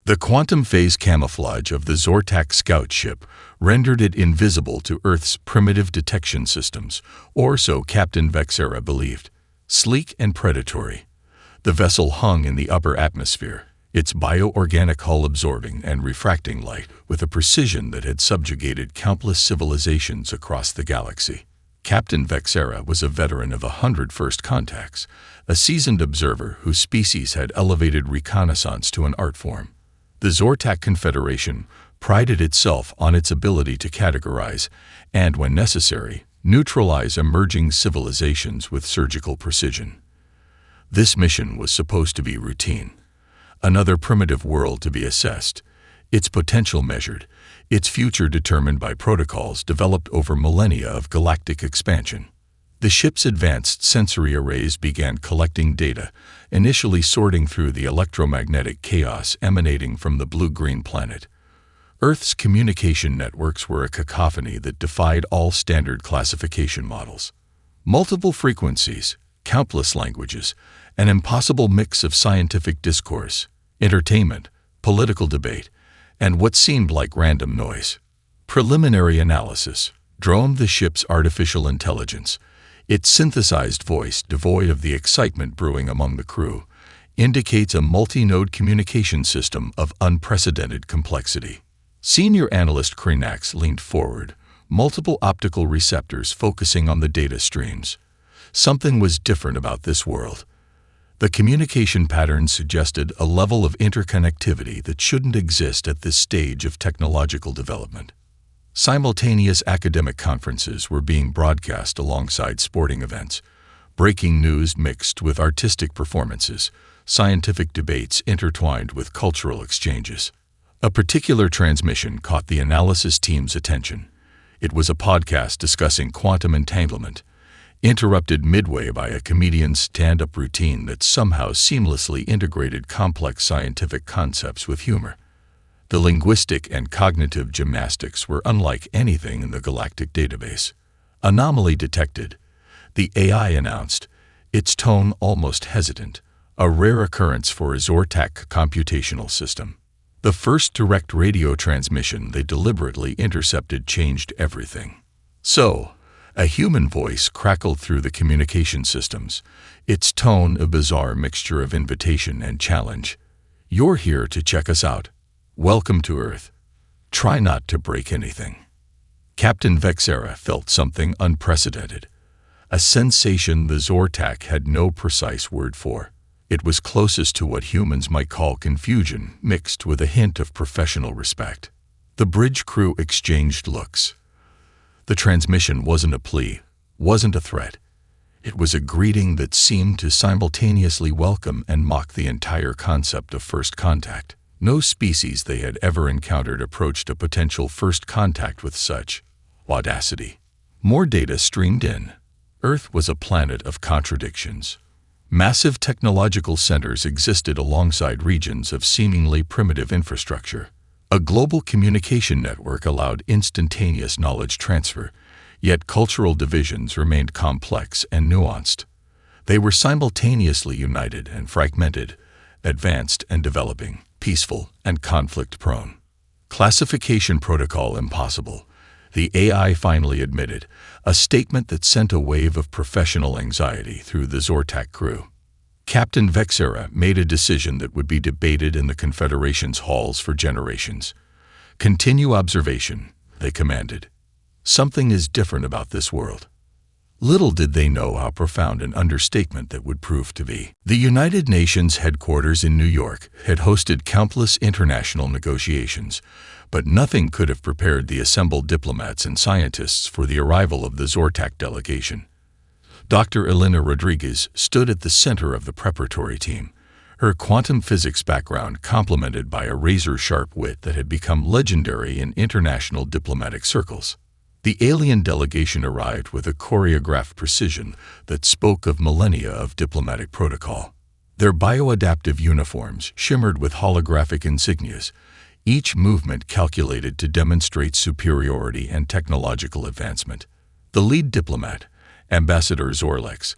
The quantum phase camouflage of the Zortak scout ship rendered it invisible to Earth's primitive detection systems, or so Captain Vexera believed. Sleek and predatory, the vessel hung in the upper atmosphere, its bioorganic hull absorbing and refracting light with a precision that had subjugated countless civilizations across the galaxy. Captain Vexera was a veteran of 100 first contacts, a seasoned observer whose species had elevated reconnaissance to an art form. The Zortak Confederation prided itself on its ability to categorize and, when necessary, neutralize emerging civilizations with surgical precision. This mission was supposed to be routine. Another primitive world to be assessed, its potential measured, its future determined by protocols developed over millennia of galactic expansion. The ship's advanced sensory arrays began collecting data, initially sorting through the electromagnetic chaos emanating from the blue-green planet. Earth's communication networks were a cacophony that defied all standard classification models. Multiple frequencies, countless languages, an impossible mix of scientific discourse, entertainment, political debate, and what seemed like random noise. Preliminary analysis droned the ship's artificial intelligence. Its synthesized voice, devoid of the excitement brewing among the crew, indicates a multi-node communication system of unprecedented complexity. Senior analyst Krenax leaned forward, multiple optical receptors focusing on the data streams. Something was different about this world. The communication patterns suggested a level of interconnectivity that shouldn't exist at this stage of technological development. Simultaneous academic conferences were being broadcast alongside sporting events, breaking news mixed with artistic performances, scientific debates intertwined with cultural exchanges. A particular transmission caught the analysis team's attention. It was a podcast discussing quantum entanglement, interrupted midway by a comedian's stand-up routine that somehow seamlessly integrated complex scientific concepts with humor. The linguistic and cognitive gymnastics were unlike anything in the Galactic database. Anomaly detected, the AI announced, its tone almost hesitant, a rare occurrence for a Zortak computational system. The first direct radio transmission they deliberately intercepted changed everything. So, a human voice crackled through the communication systems, its tone a bizarre mixture of invitation and challenge. "You're here to check us out. Welcome to Earth. Try not to break anything." Captain Vexera felt something unprecedented, a sensation the Zortak had no precise word for. It was closest to what humans might call confusion, mixed with a hint of professional respect. The bridge crew exchanged looks. The transmission wasn't a plea, wasn't a threat. It was a greeting that seemed to simultaneously welcome and mock the entire concept of first contact. No species they had ever encountered approached a potential first contact with such audacity. More data streamed in. Earth was a planet of contradictions. Massive technological centers existed alongside regions of seemingly primitive infrastructure. A global communication network allowed instantaneous knowledge transfer, yet cultural divisions remained complex and nuanced. They were simultaneously united and fragmented, advanced and developing, peaceful and conflict-prone. Classification protocol impossible, the AI finally admitted, a statement that sent a wave of professional anxiety through the Zortak crew. Captain Vexera made a decision that would be debated in the Confederation's halls for generations. "Continue observation," they commanded. "Something is different about this world." Little did they know how profound an understatement that would prove to be. The United Nations headquarters in New York had hosted countless international negotiations, but nothing could have prepared the assembled diplomats and scientists for the arrival of the Zortak delegation. Dr. Elena Rodriguez stood at the center of the preparatory team, her quantum physics background complemented by a razor-sharp wit that had become legendary in international diplomatic circles. The alien delegation arrived with a choreographed precision that spoke of millennia of diplomatic protocol. Their bioadaptive uniforms shimmered with holographic insignias, each movement calculated to demonstrate superiority and technological advancement. The lead diplomat, Ambassador Zorlex,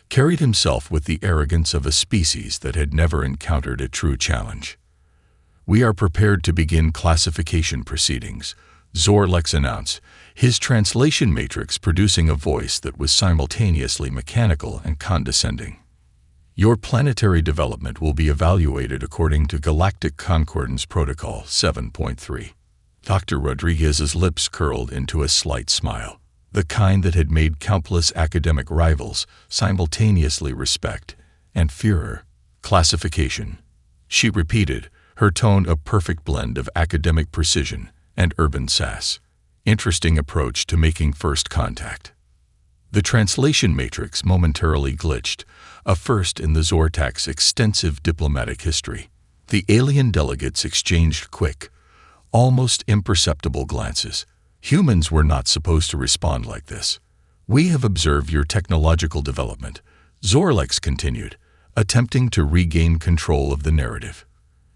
carried himself with the arrogance of a species that had never encountered a true challenge. "We are prepared to begin classification proceedings," Zorlex announced, his translation matrix producing a voice that was simultaneously mechanical and condescending. "Your planetary development will be evaluated according to Galactic Concordance Protocol 7.3. Dr. Rodriguez's lips curled into a slight smile, the kind that had made countless academic rivals simultaneously respect and fear her. "Classification," she repeated, her tone a perfect blend of academic precision and urban sass. "Interesting approach to making first contact." The translation matrix momentarily glitched, a first in the Zortak's extensive diplomatic history. The alien delegates exchanged quick, almost imperceptible glances. "Humans were not supposed to respond like this. We have observed your technological development," Zorlex continued, attempting to regain control of the narrative.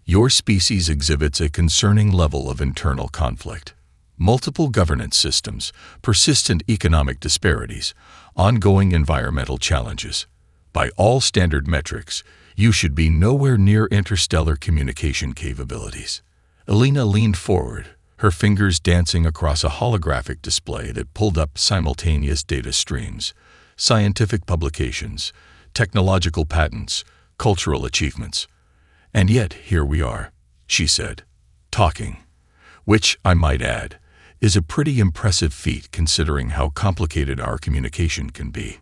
"Your species exhibits a concerning level of internal conflict. Multiple governance systems, persistent economic disparities, ongoing environmental challenges. By all standard metrics, you should be nowhere near interstellar communication capabilities." Elena leaned forward, her fingers dancing across a holographic display that pulled up simultaneous data streams, scientific publications, technological patents, cultural achievements. "And yet, here we are," she said, "talking. Which, I might add, is a pretty impressive feat considering how complicated our communication can be."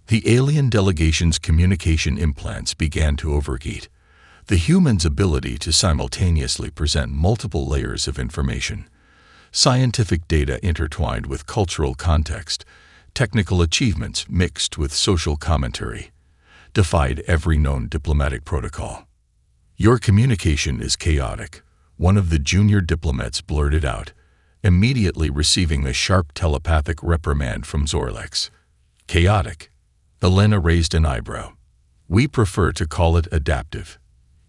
The alien delegation's communication implants began to overheat. The human's ability to simultaneously present multiple layers of information, scientific data intertwined with cultural context, technical achievements mixed with social commentary, defied every known diplomatic protocol. "Your communication is chaotic," one of the junior diplomats blurted out, immediately receiving a sharp telepathic reprimand from Zorlex. "Chaotic?" Elena raised an eyebrow. "We prefer to call it adaptive.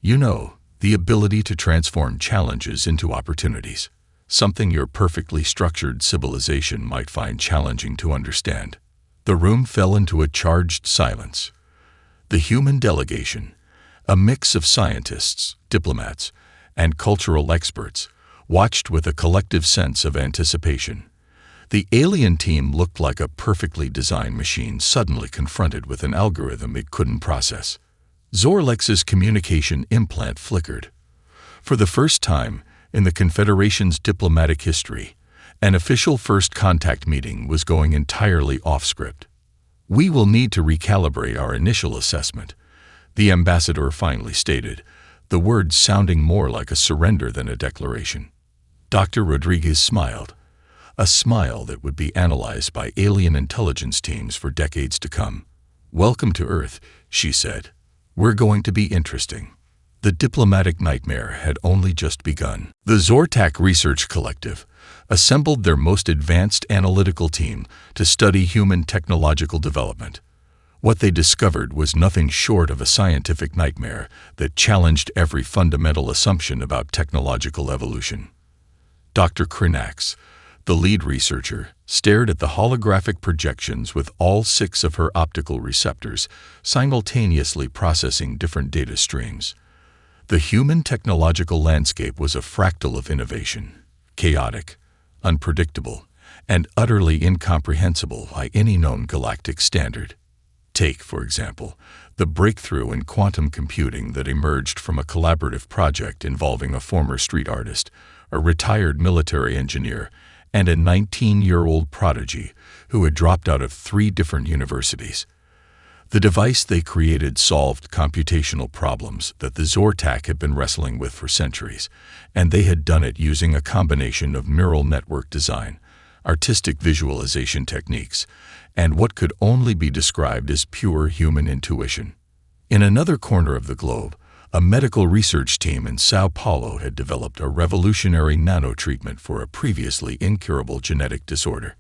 You know, the ability to transform challenges into opportunities, something your perfectly structured civilization might find challenging to understand." The room fell into a charged silence. The human delegation, a mix of scientists, diplomats, and cultural experts, watched with a collective sense of anticipation. The alien team looked like a perfectly designed machine suddenly confronted with an algorithm it couldn't process. Zorlex's communication implant flickered. For the first time in the Confederation's diplomatic history, an official first contact meeting was going entirely off-script. "We will need to recalibrate our initial assessment," the ambassador finally stated, the words sounding more like a surrender than a declaration. Dr. Rodriguez smiled, a smile that would be analyzed by alien intelligence teams for decades to come. "Welcome to Earth," she said. "We're going to be interesting." The diplomatic nightmare had only just begun. The Zortak Research Collective assembled their most advanced analytical team to study human technological development. What they discovered was nothing short of a scientific nightmare that challenged every fundamental assumption about technological evolution. Dr. Krinax, the lead researcher, stared at the holographic projections with all 6 of her optical receptors simultaneously processing different data streams. The human technological landscape was a fractal of innovation, chaotic, unpredictable, and utterly incomprehensible by any known galactic standard. Take, for example, the breakthrough in quantum computing that emerged from a collaborative project involving a former street artist, a retired military engineer, and a 19-year-old prodigy who had dropped out of 3 different universities. The device they created solved computational problems that the Zortak had been wrestling with for centuries, and they had done it using a combination of neural network design, artistic visualization techniques, and what could only be described as pure human intuition. In another corner of the globe, a medical research team in Sao Paulo had developed a revolutionary nanotreatment for a previously incurable genetic disorder.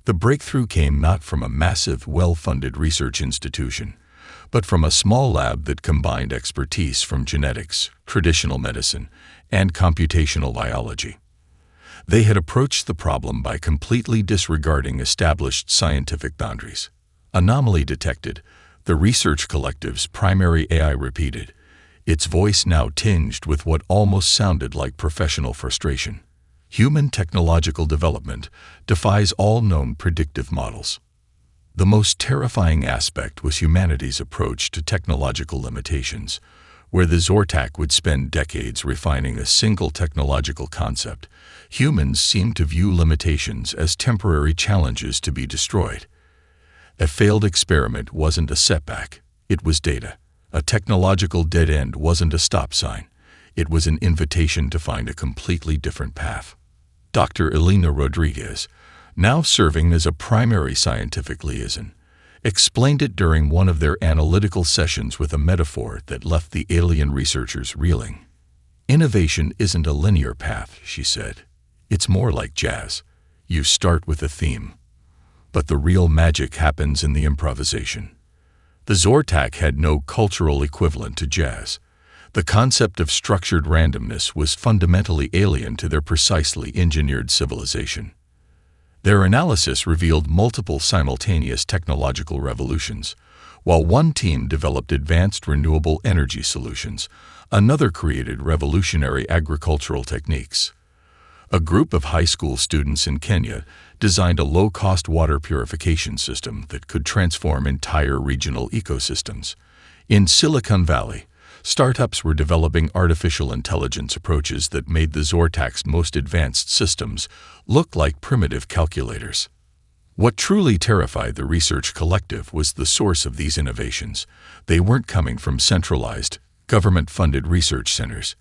The breakthrough came not from a massive, well-funded research institution, but from a small lab that combined expertise from genetics, traditional medicine, and computational biology. They had approached the problem by completely disregarding established scientific boundaries. Anomaly detected, the research collective's primary AI repeated. its voice now tinged with what almost sounded like professional frustration. Human technological development defies all known predictive models. The most terrifying aspect was humanity's approach to technological limitations. Where the Zortak would spend decades refining a single technological concept, humans seemed to view limitations as temporary challenges to be destroyed. A failed experiment wasn't a setback, it was data. A technological dead end wasn't a stop sign, it was an invitation to find a completely different path. Dr. Elena Rodriguez, now serving as a primary scientific liaison, explained it during one of their analytical sessions with a metaphor that left the alien researchers reeling. Innovation isn't a linear path, she said. It's more like jazz. You start with a theme, but the real magic happens in the improvisation. The Zortak had no cultural equivalent to jazz. The concept of structured randomness was fundamentally alien to their precisely engineered civilization. Their analysis revealed multiple simultaneous technological revolutions. While one team developed advanced renewable energy solutions, another created revolutionary agricultural techniques. A group of high school students in Kenya designed a low-cost water purification system that could transform entire regional ecosystems. In Silicon Valley, startups were developing artificial intelligence approaches that made the Zortak's most advanced systems look like primitive calculators. What truly terrified the research collective was the source of these innovations. They weren't coming from centralized, government-funded research centers.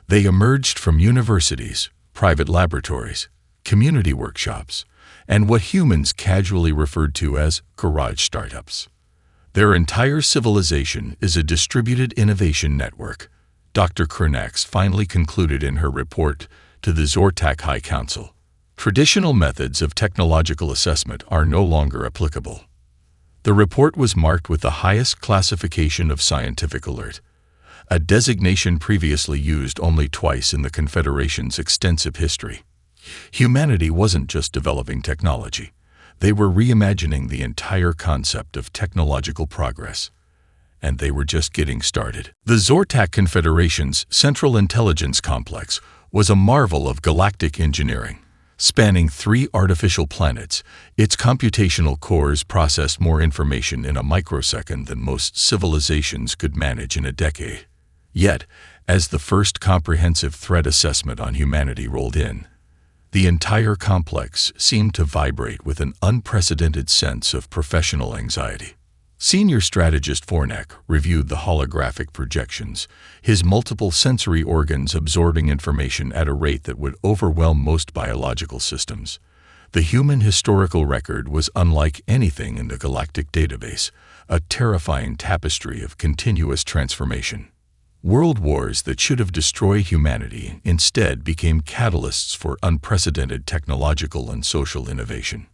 They emerged from universities, private laboratories, community workshops, and what humans casually referred to as garage startups. Their entire civilization is a distributed innovation network, Dr. Kernax finally concluded in her report to the Zortak High Council. Traditional methods of technological assessment are no longer applicable. The report was marked with the highest classification of scientific alert, a designation previously used only twice in the Confederation's extensive history. Humanity wasn't just developing technology. They were reimagining the entire concept of technological progress. And they were just getting started. The Zortak Confederation's Central Intelligence Complex was a marvel of galactic engineering. Spanning 3 artificial planets, its computational cores processed more information in a microsecond than most civilizations could manage in a decade. Yet, as the first comprehensive threat assessment on humanity rolled in, the entire complex seemed to vibrate with an unprecedented sense of professional anxiety. Senior strategist Fornak reviewed the holographic projections, his multiple sensory organs absorbing information at a rate that would overwhelm most biological systems. The human historical record was unlike anything in the Galactic database, a terrifying tapestry of continuous transformation. World wars that should have destroyed humanity instead became catalysts for unprecedented technological and social innovation.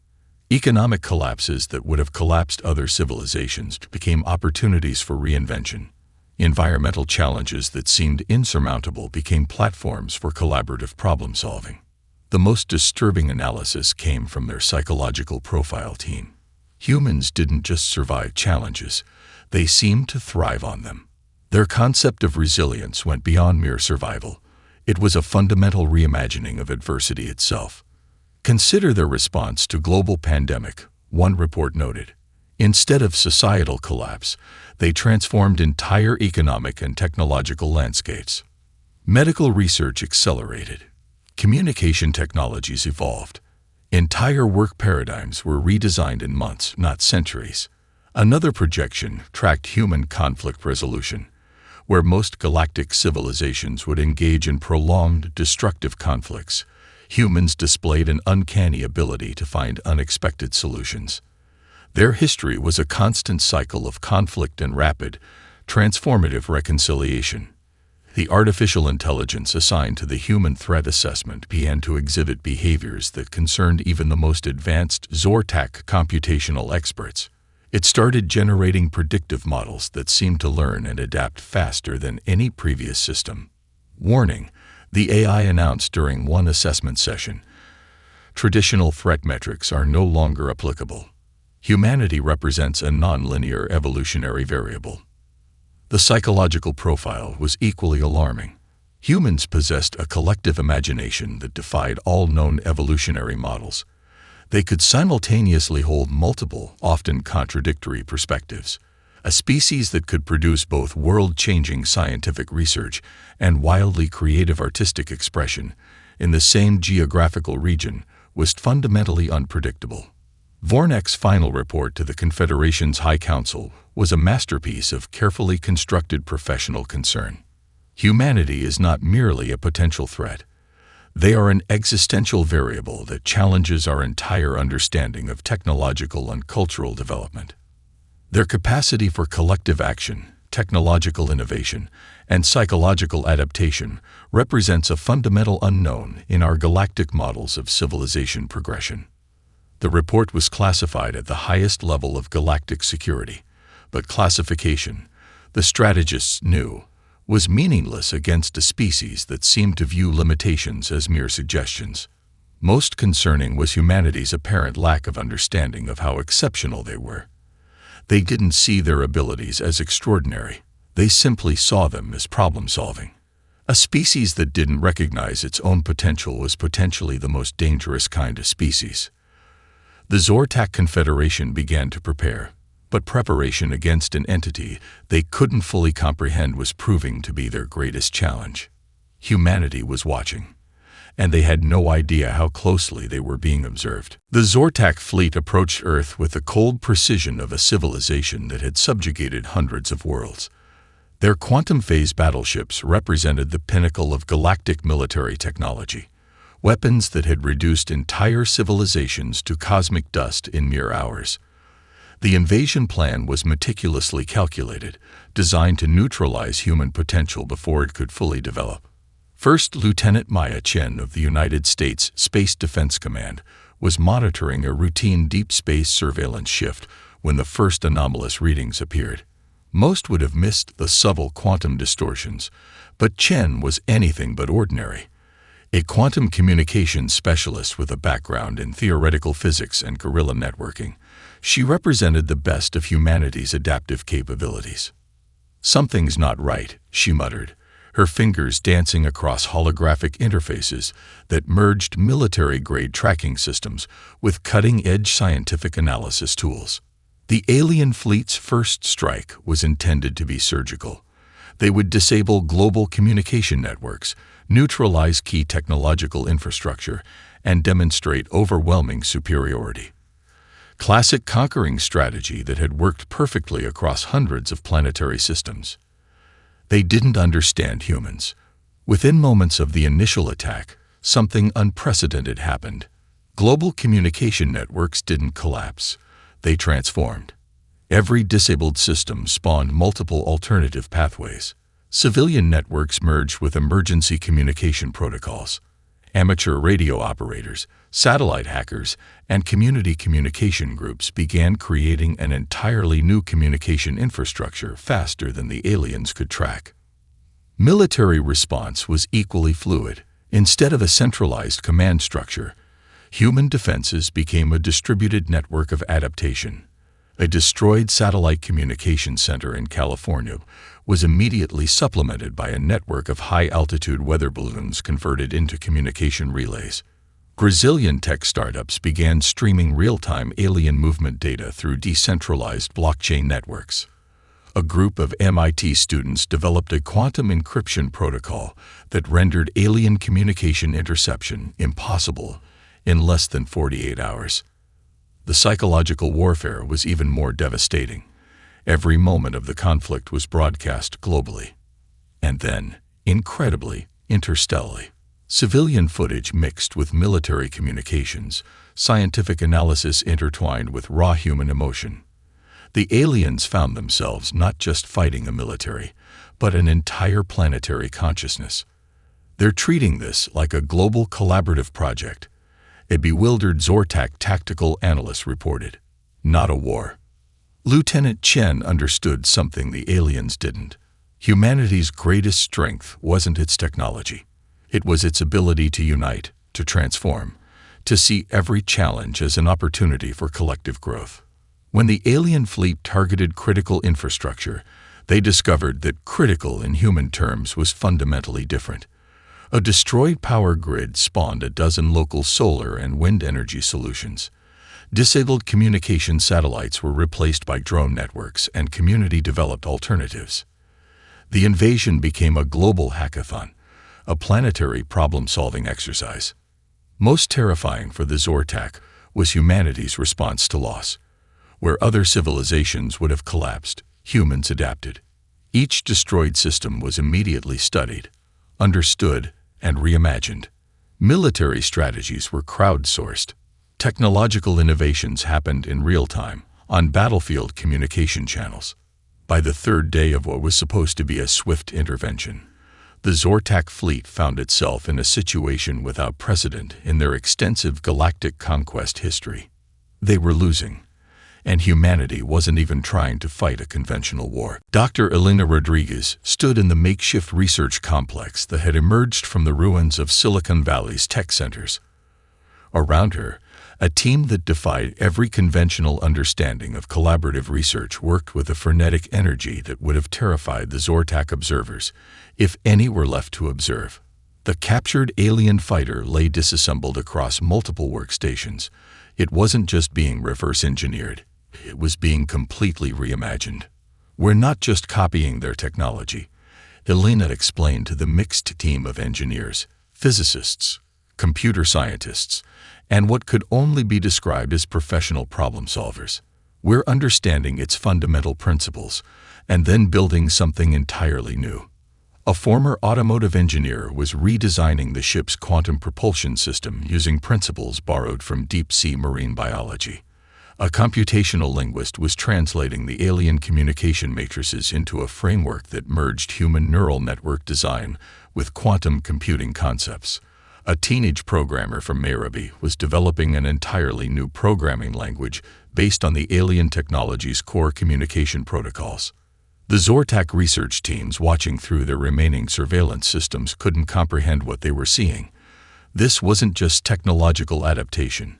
Economic collapses that would have collapsed other civilizations became opportunities for reinvention. Environmental challenges that seemed insurmountable became platforms for collaborative problem-solving. The most disturbing analysis came from their psychological profile team. Humans didn't just survive challenges, they seemed to thrive on them. Their concept of resilience went beyond mere survival. It was a fundamental reimagining of adversity itself. Consider their response to global pandemic, one report noted. Instead of societal collapse, they transformed entire economic and technological landscapes. Medical research accelerated. Communication technologies evolved. Entire work paradigms were redesigned in months, not centuries. Another projection tracked human conflict resolution, where most galactic civilizations would engage in prolonged, destructive conflicts. Humans displayed an uncanny ability to find unexpected solutions. Their history was a constant cycle of conflict and rapid, transformative reconciliation. The artificial intelligence assigned to the human threat assessment began to exhibit behaviors that concerned even the most advanced Zortak computational experts. It started generating predictive models that seemed to learn and adapt faster than any previous system. Warning, the AI announced during one assessment session, traditional threat metrics are no longer applicable. Humanity represents a nonlinear evolutionary variable. The psychological profile was equally alarming. Humans possessed a collective imagination that defied all known evolutionary models. They could simultaneously hold multiple, often contradictory perspectives. A species that could produce both world-changing scientific research and wildly creative artistic expression in the same geographical region was fundamentally unpredictable. Vornek's final report to the Confederation's High Council was a masterpiece of carefully constructed professional concern. Humanity is not merely a potential threat. They are an existential variable that challenges our entire understanding of technological and cultural development. Their capacity for collective action, technological innovation, and psychological adaptation represents a fundamental unknown in our galactic models of civilization progression. The report was classified at the highest level of galactic security, but classification, the strategists knew, was meaningless against a species that seemed to view limitations as mere suggestions. Most concerning was humanity's apparent lack of understanding of how exceptional they were. They didn't see their abilities as extraordinary. They simply saw them as problem-solving. A species that didn't recognize its own potential was potentially the most dangerous kind of species. The Zortak Confederation began to prepare, but preparation against an entity they couldn't fully comprehend was proving to be their greatest challenge. Humanity was watching, and they had no idea how closely they were being observed. The Zortak fleet approached Earth with the cold precision of a civilization that had subjugated hundreds of worlds. Their quantum-phase battleships represented the pinnacle of galactic military technology, weapons that had reduced entire civilizations to cosmic dust in mere hours. The invasion plan was meticulously calculated, designed to neutralize human potential before it could fully develop. First Lieutenant Maya Chen of the United States Space Defense Command was monitoring a routine deep space surveillance shift when the first anomalous readings appeared. Most would have missed the subtle quantum distortions, but Chen was anything but ordinary. A quantum communications specialist with a background in theoretical physics and guerrilla networking, she represented the best of humanity's adaptive capabilities. "Something's not right," she muttered, her fingers dancing across holographic interfaces that merged military-grade tracking systems with cutting-edge scientific analysis tools. The alien fleet's first strike was intended to be surgical. They would disable global communication networks, neutralize key technological infrastructure, and demonstrate overwhelming superiority. Classic conquering strategy that had worked perfectly across hundreds of planetary systems. They didn't understand humans. Within moments of the initial attack, something unprecedented happened. Global communication networks didn't collapse. They transformed. Every disabled system spawned multiple alternative pathways. Civilian networks merged with emergency communication protocols. Amateur radio operators, satellite hackers, and community communication groups began creating an entirely new communication infrastructure faster than the aliens could track. Military response was equally fluid. Instead of a centralized command structure, human defenses became a distributed network of adaptation. A destroyed satellite communication center in California was immediately supplemented by a network of high-altitude weather balloons converted into communication relays. Brazilian tech startups began streaming real-time alien movement data through decentralized blockchain networks. A group of MIT students developed a quantum encryption protocol that rendered alien communication interception impossible in less than 48 hours. The psychological warfare was even more devastating. Every moment of the conflict was broadcast globally. And then, incredibly, interstellarly. Civilian footage mixed with military communications, scientific analysis intertwined with raw human emotion. The aliens found themselves not just fighting a military, but an entire planetary consciousness. They're treating this like a global collaborative project. A bewildered Zortak tactical analyst reported. Not a war. Lieutenant Chen understood something the aliens didn't. Humanity's greatest strength wasn't its technology. It was its ability to unite, to transform, to see every challenge as an opportunity for collective growth. When the alien fleet targeted critical infrastructure, They discovered that critical in human terms was fundamentally different. A destroyed power grid spawned a dozen local solar and wind energy solutions. Disabled communication satellites were replaced by drone networks and community-developed alternatives. The invasion became a global hackathon, a planetary problem-solving exercise. Most terrifying for the Zortak was humanity's response to loss. Where other civilizations would have collapsed, humans adapted. Each destroyed system was immediately studied, understood, and reimagined. Military strategies were crowdsourced. Technological innovations happened in real time, on battlefield communication channels. By the third day of what was supposed to be a swift intervention, the Zortak fleet found itself in a situation without precedent in their extensive galactic conquest history. They were losing, and humanity wasn't even trying to fight a conventional war. Dr. Elena Rodriguez stood in the makeshift research complex that had emerged from the ruins of Silicon Valley's tech centers. Around her, a team that defied every conventional understanding of collaborative research worked with a frenetic energy that would have terrified the Zortak observers, if any were left to observe. The captured alien fighter lay disassembled across multiple workstations. It wasn't just being reverse engineered. It was being completely reimagined. We're not just copying their technology, Elena explained to the mixed team of engineers, physicists, computer scientists, and what could only be described as professional problem solvers. We're understanding its fundamental principles and then building something entirely new. A former automotive engineer was redesigning the ship's quantum propulsion system using principles borrowed from deep-sea marine biology. A computational linguist was translating the alien communication matrices into a framework that merged human neural network design with quantum computing concepts. A teenage programmer from Nairobi was developing an entirely new programming language based on the alien technology's core communication protocols. The Zortak research teams watching through their remaining surveillance systems couldn't comprehend what they were seeing. This wasn't just technological adaptation.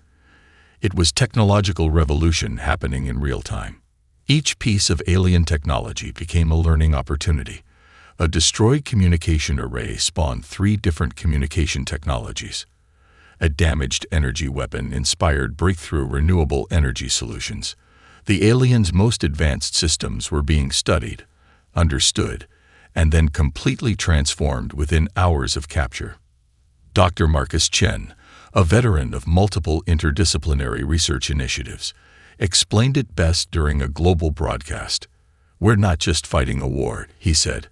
It was technological revolution happening in real time. Each piece of alien technology became a learning opportunity. A destroyed communication array spawned 3 different communication technologies. A damaged energy weapon inspired breakthrough renewable energy solutions. The aliens' most advanced systems were being studied, understood, and then completely transformed within hours of capture. Dr. Marcus Chen, a veteran of multiple interdisciplinary research initiatives, explained it best during a global broadcast. "We're not just fighting a war," he said.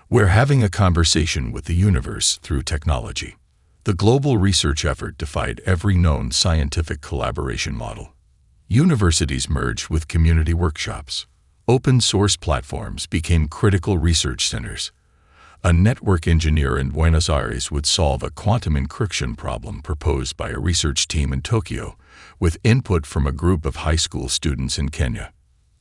"We're having a conversation with the universe through technology." The global research effort defied every known scientific collaboration model. Universities merged with community workshops. Open-source platforms became critical research centers. A network engineer in Buenos Aires would solve a quantum encryption problem proposed by a research team in Tokyo, with input from a group of high school students in Kenya.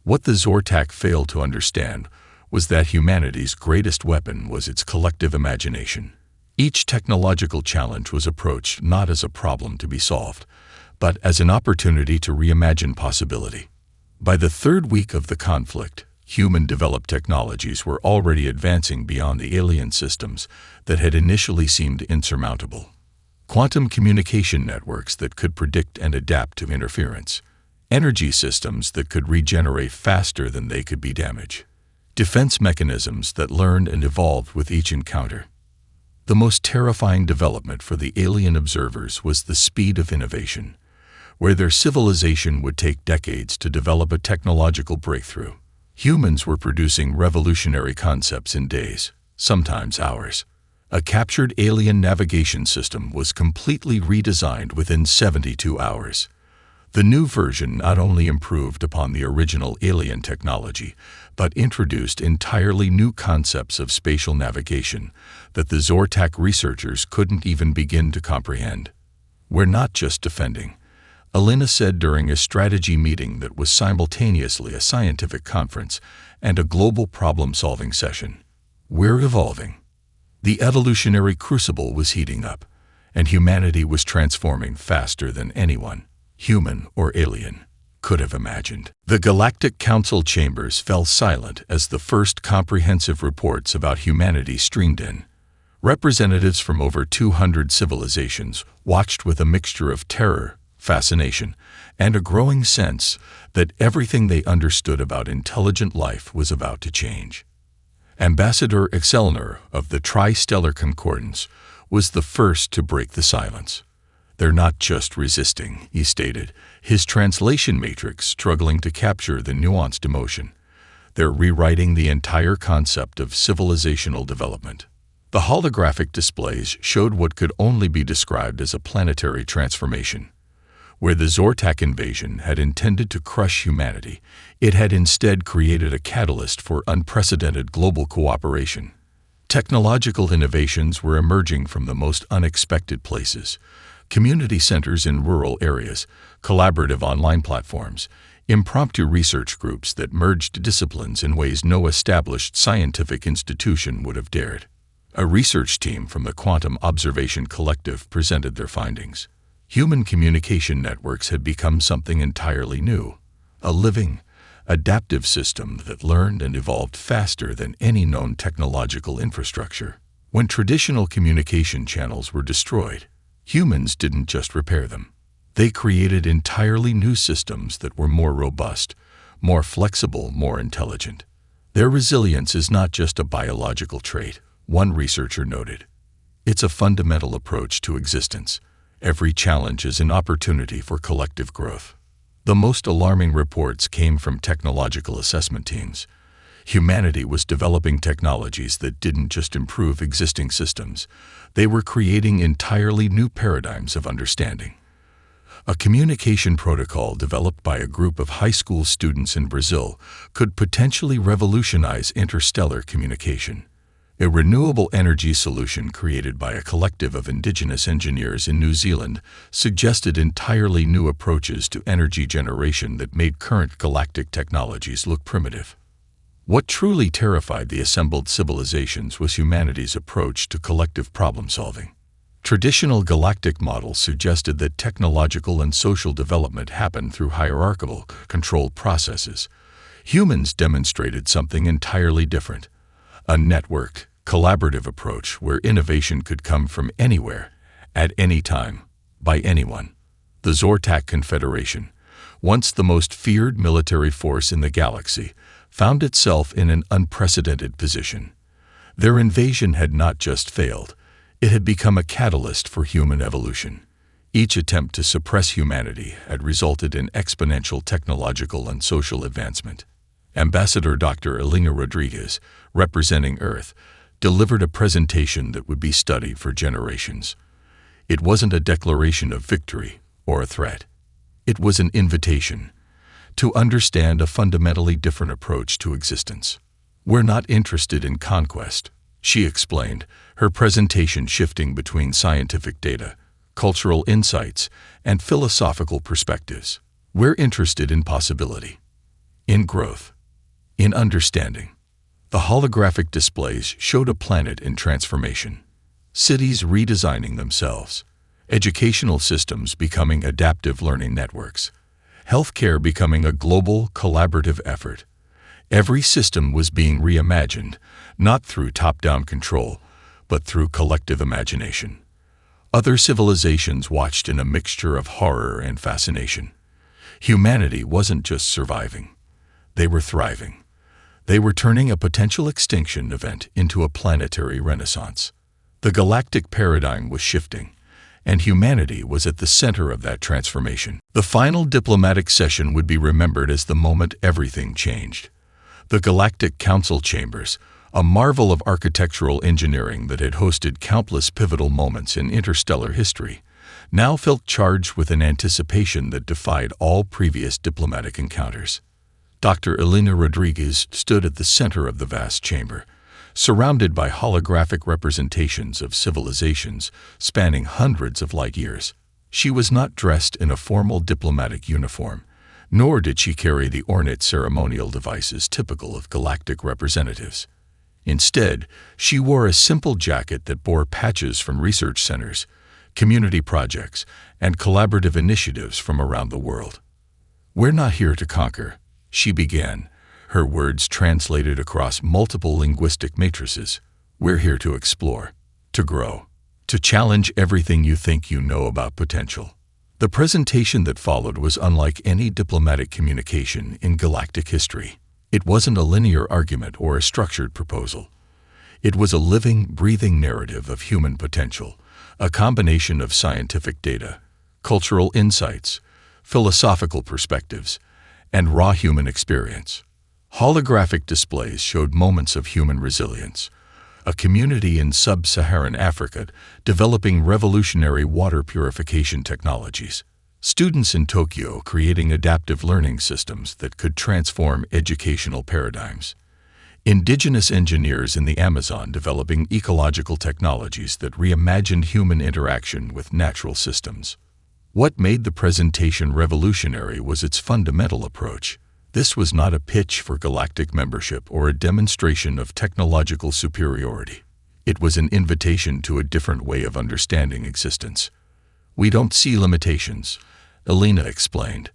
What the Zortak failed to understand was that humanity's greatest weapon was its collective imagination. Each technological challenge was approached not as a problem to be solved, but as an opportunity to reimagine possibility. By the third week of the conflict, human-developed technologies were already advancing beyond the alien systems that had initially seemed insurmountable. Quantum communication networks that could predict and adapt to interference. Energy systems that could regenerate faster than they could be damaged. Defense mechanisms that learned and evolved with each encounter. The most terrifying development for the alien observers was the speed of innovation, where their civilization would take decades to develop a technological breakthrough. Humans were producing revolutionary concepts in days, sometimes hours. A captured alien navigation system was completely redesigned within 72 hours. The new version not only improved upon the original alien technology, but introduced entirely new concepts of spatial navigation that the Zortak researchers couldn't even begin to comprehend. "We're not just defending," Elena said during a strategy meeting that was simultaneously a scientific conference and a global problem-solving session. "We're evolving." The evolutionary crucible was heating up, and humanity was transforming faster than anyone, human or alien, could have imagined. The Galactic Council chambers fell silent as the first comprehensive reports about humanity streamed in. Representatives from over 200 civilizations watched with a mixture of terror, fascination, and a growing sense that everything they understood about intelligent life was about to change. Ambassador Excelnor of the Tri-Stellar Concordance was the first to break the silence. "They're not just resisting," he stated, his translation matrix struggling to capture the nuanced emotion. "They're rewriting the entire concept of civilizational development." The holographic displays showed what could only be described as a planetary transformation. Where the Zortak invasion had intended to crush humanity, it had instead created a catalyst for unprecedented global cooperation. Technological innovations were emerging from the most unexpected places: community centers in rural areas, collaborative online platforms, impromptu research groups that merged disciplines in ways no established scientific institution would have dared. A research team from the Quantum Observation Collective presented their findings. Human communication networks had become something entirely new, a living, adaptive system that learned and evolved faster than any known technological infrastructure. When traditional communication channels were destroyed, humans didn't just repair them. They created entirely new systems that were more robust, more flexible, more intelligent. Their resilience is not just a biological trait, one researcher noted. It's a fundamental approach to existence. Every challenge is an opportunity for collective growth. The most alarming reports came from technological assessment teams. Humanity was developing technologies that didn't just improve existing systems. They were creating entirely new paradigms of understanding. A communication protocol developed by a group of high school students in Brazil could potentially revolutionize interstellar communication. A renewable energy solution created by a collective of indigenous engineers in New Zealand suggested entirely new approaches to energy generation that made current galactic technologies look primitive. What truly terrified the assembled civilizations was humanity's approach to collective problem-solving. Traditional galactic models suggested that technological and social development happened through hierarchical, controlled processes. Humans demonstrated something entirely different: a networked, collaborative approach where innovation could come from anywhere, at any time, by anyone. The Zortak Confederation, once the most feared military force in the galaxy, found itself in an unprecedented position. Their invasion had not just failed, it had become a catalyst for human evolution. Each attempt to suppress humanity had resulted in exponential technological and social advancement. Ambassador Dr. Elena Rodriguez, representing Earth, delivered a presentation that would be studied for generations. It wasn't a declaration of victory or a threat. It was an invitation to understand a fundamentally different approach to existence. "We're not interested in conquest," she explained, her presentation shifting between scientific data, cultural insights, and philosophical perspectives. "We're interested in possibility, in growth, in understanding." The holographic displays showed a planet in transformation, cities redesigning themselves, educational systems becoming adaptive learning networks, healthcare becoming a global, collaborative effort. Every system was being reimagined, not through top-down control, but through collective imagination. Other civilizations watched in a mixture of horror and fascination. Humanity wasn't just surviving, they were thriving. They were turning a potential extinction event into a planetary renaissance. The galactic paradigm was shifting, and humanity was at the center of that transformation. The final diplomatic session would be remembered as the moment everything changed. The Galactic Council chambers, a marvel of architectural engineering that had hosted countless pivotal moments in interstellar history, now felt charged with an anticipation that defied all previous diplomatic encounters. Dr. Elena Rodriguez stood at the center of the vast chamber, surrounded by holographic representations of civilizations spanning hundreds of light years. She was not dressed in a formal diplomatic uniform, nor did she carry the ornate ceremonial devices typical of galactic representatives. Instead, she wore a simple jacket that bore patches from research centers, community projects, and collaborative initiatives from around the world. "We're not here to conquer," she began, her words translated across multiple linguistic matrices. "We're here to explore, to grow, to challenge everything you think you know about potential." The presentation that followed was unlike any diplomatic communication in galactic history. It wasn't a linear argument or a structured proposal. It was a living, breathing narrative of human potential, a combination of scientific data, cultural insights, philosophical perspectives, and raw human experience. Holographic displays showed moments of human resilience. A community in sub-Saharan Africa developing revolutionary water purification technologies. Students in Tokyo creating adaptive learning systems that could transform educational paradigms. Indigenous engineers in the Amazon developing ecological technologies that reimagined human interaction with natural systems. What made the presentation revolutionary was its fundamental approach. This was not a pitch for galactic membership or a demonstration of technological superiority. It was an invitation to a different way of understanding existence. "We don't see limitations," Elena explained.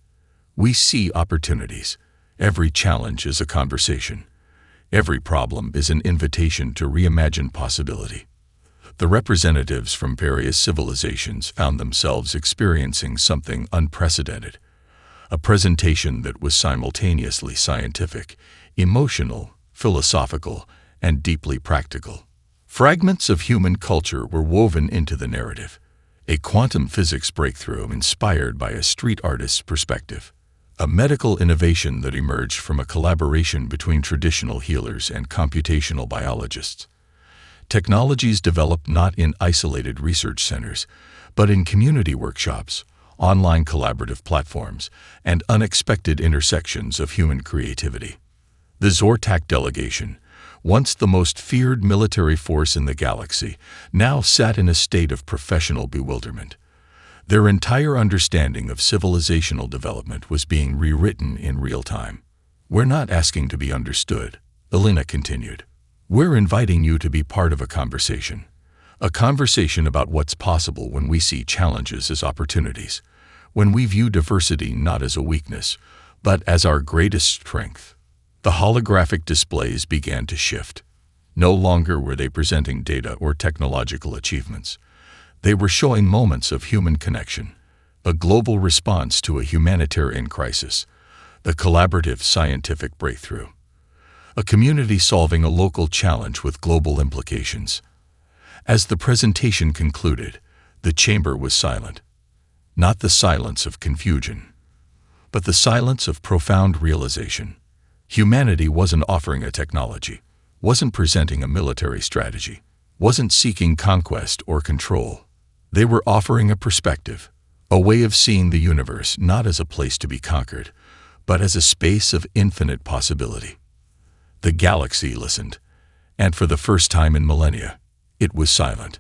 "We see opportunities. Every challenge is a conversation. Every problem is an invitation to reimagine possibility." The representatives from various civilizations found themselves experiencing something unprecedented. A presentation that was simultaneously scientific, emotional, philosophical, and deeply practical. Fragments of human culture were woven into the narrative. A quantum physics breakthrough inspired by a street artist's perspective. A medical innovation that emerged from a collaboration between traditional healers and computational biologists. Technologies developed not in isolated research centers, but in community workshops, online collaborative platforms, and unexpected intersections of human creativity. The Zortak delegation, once the most feared military force in the galaxy, now sat in a state of professional bewilderment. Their entire understanding of civilizational development was being rewritten in real time. "We're not asking to be understood," Elena continued. "We're inviting you to be part of a conversation. A conversation about what's possible when we see challenges as opportunities, when we view diversity not as a weakness, but as our greatest strength." The holographic displays began to shift. No longer were they presenting data or technological achievements. They were showing moments of human connection, a global response to a humanitarian crisis, the collaborative scientific breakthrough, a community solving a local challenge with global implications. As the presentation concluded, the chamber was silent. Not the silence of confusion, but the silence of profound realization. Humanity wasn't offering a technology, wasn't presenting a military strategy, wasn't seeking conquest or control. They were offering a perspective, a way of seeing the universe not as a place to be conquered, but as a space of infinite possibility. The galaxy listened, and for the first time in millennia, it was silent.